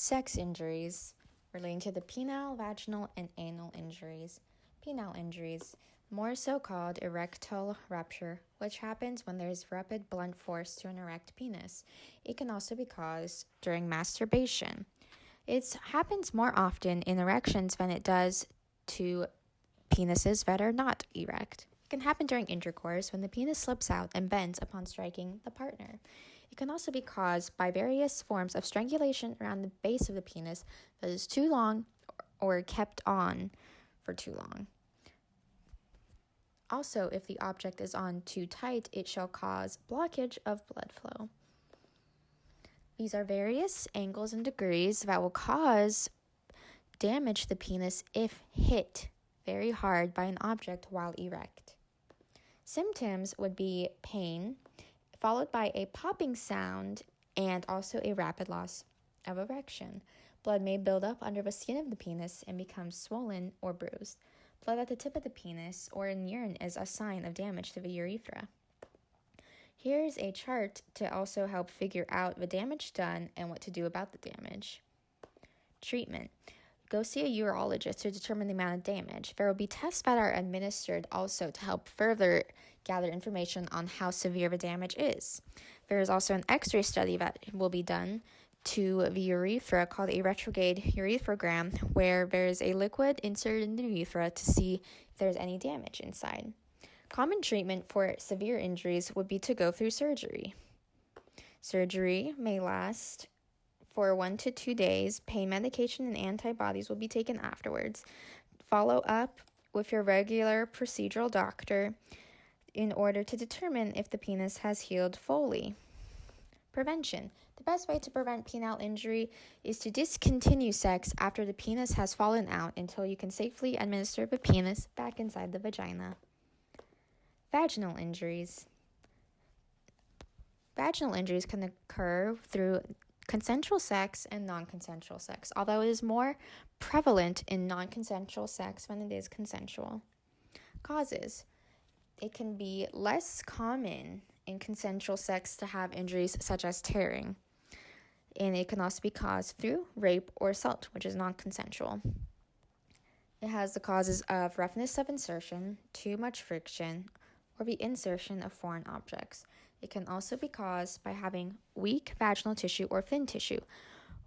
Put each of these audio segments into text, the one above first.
Sex injuries relating to the penile, vaginal, and anal injuries. Penile injuries, more so called erectile rupture, which happens when there is rapid blunt force to an erect penis. It can also be caused during masturbation. It happens more often in erections than it does to penises that are not erect. It can happen during intercourse when the penis slips out and bends upon striking the partner. It can also be caused by various forms of strangulation around the base of the penis that is too long or kept on for too long. Also, if the object is on too tight, it shall cause blockage of blood flow. These are various angles and degrees that will cause damage to the penis if hit very hard by an object while erect. Symptoms would be pain, followed by a popping sound and also a rapid loss of erection. Blood may build up under the skin of the penis and become swollen or bruised. Blood at the tip of the penis or in urine is a sign of damage to the urethra. Here's a chart to also help figure out the damage done and what to do about the damage. Treatment. Go see a urologist to determine the amount of damage. There will be tests that are administered also to help further gather information on how severe the damage is. There is also an X-ray study that will be done to the urethra called a retrograde urethrogram, where there is a liquid inserted in the urethra to see if there's any damage inside. Common treatment for severe injuries would be to go through surgery. Surgery may last for 1 to 2 days. Pain medication and antibodies will be taken afterwards. Follow up with your regular procedural doctor in order to determine if the penis has healed fully. Prevention. The best way to prevent penile injury is to discontinue sex after the penis has fallen out until you can safely administer the penis back inside the vagina. Vaginal injuries. Vaginal injuries can occur through consensual sex and non-consensual sex, although it is more prevalent in non-consensual sex than it is consensual. Causes. It can be less common in consensual sex to have injuries such as tearing, and it can also be caused through rape or assault, which is non-consensual. It has the causes of roughness of insertion, too much friction, or the insertion of foreign objects. It can also be caused by having weak vaginal tissue or thin tissue,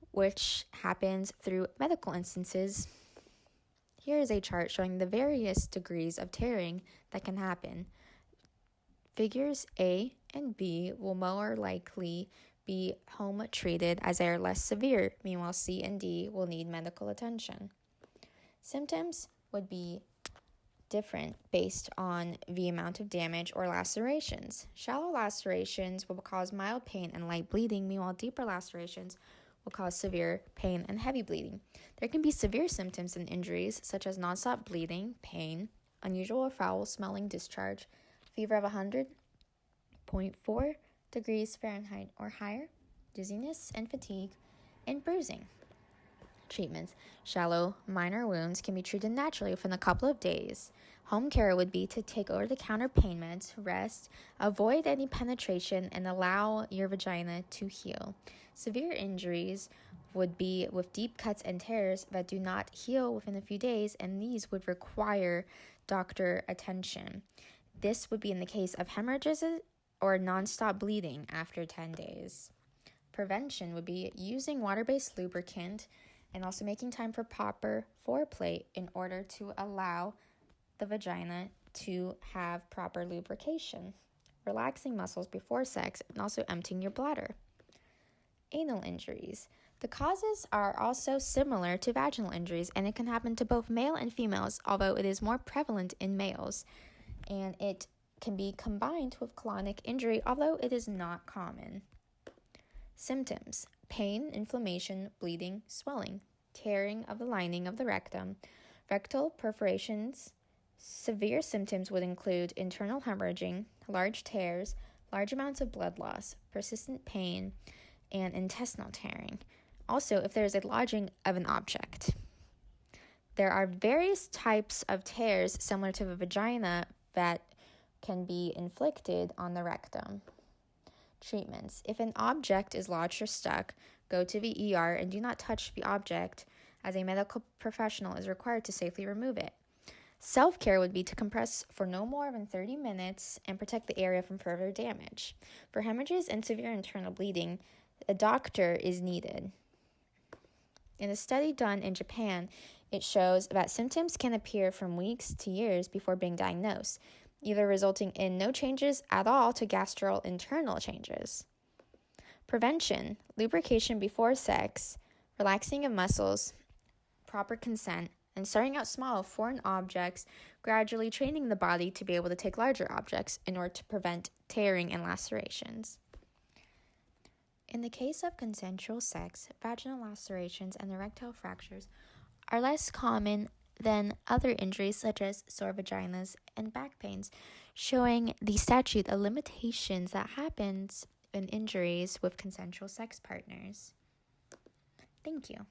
which happens through medical instances. Here is a chart showing the various degrees of tearing that can happen. Figures A and B will more likely be home treated as they are less severe, meanwhile C and D will need medical attention. Symptoms would be different based on the amount of damage or lacerations. Shallow lacerations will cause mild pain and light bleeding, meanwhile deeper lacerations will cause severe pain and heavy bleeding. There can be severe symptoms and injuries such as nonstop bleeding, pain, unusual or foul-smelling discharge, fever of 100.4 degrees Fahrenheit or higher, dizziness and fatigue, and bruising. Treatments. Shallow, minor wounds can be treated naturally within a couple of days. Home care would be to take over-the-counter pain meds, rest, avoid any penetration, and allow your vagina to heal. Severe injuries would be with deep cuts and tears that do not heal within a few days, and these would require doctor attention. This would be in the case of hemorrhages or nonstop bleeding after 10 days. Prevention would be using water-based lubricant and also making time for proper foreplay in order to allow the vagina to have proper lubrication. Relaxing muscles before sex and also emptying your bladder. Anal injuries. The causes are also similar to vaginal injuries, and it can happen to both male and females, although it is more prevalent in males. And it can be combined with colonic injury, although it is not common. Symptoms: pain, inflammation, bleeding, swelling, tearing of the lining of the rectum, rectal perforations. Severe symptoms would include internal hemorrhaging, large tears, large amounts of blood loss, persistent pain, and intestinal tearing. Also, if there is a lodging of an object. There are various types of tears similar to the vagina that can be inflicted on the rectum. Treatments. If an object is lodged or stuck, go to the ER, and do not touch the object, as a medical professional is required to safely remove it. Self-care would be to compress for no more than 30 minutes and protect the area from further damage. For hemorrhages and severe internal bleeding, a doctor is needed. In a study done in Japan, it shows that symptoms can appear from weeks to years before being diagnosed, either resulting in no changes at all to gastrointestinal changes. Prevention: lubrication before sex, relaxing of muscles, proper consent, and starting out small with foreign objects, gradually training the body to be able to take larger objects in order to prevent tearing and lacerations. In the case of consensual sex, vaginal lacerations and erectile fractures are less common than other injuries such as sore vaginas and back pains, showing the statute of limitations that happens in injuries with consensual sex partners. Thank you.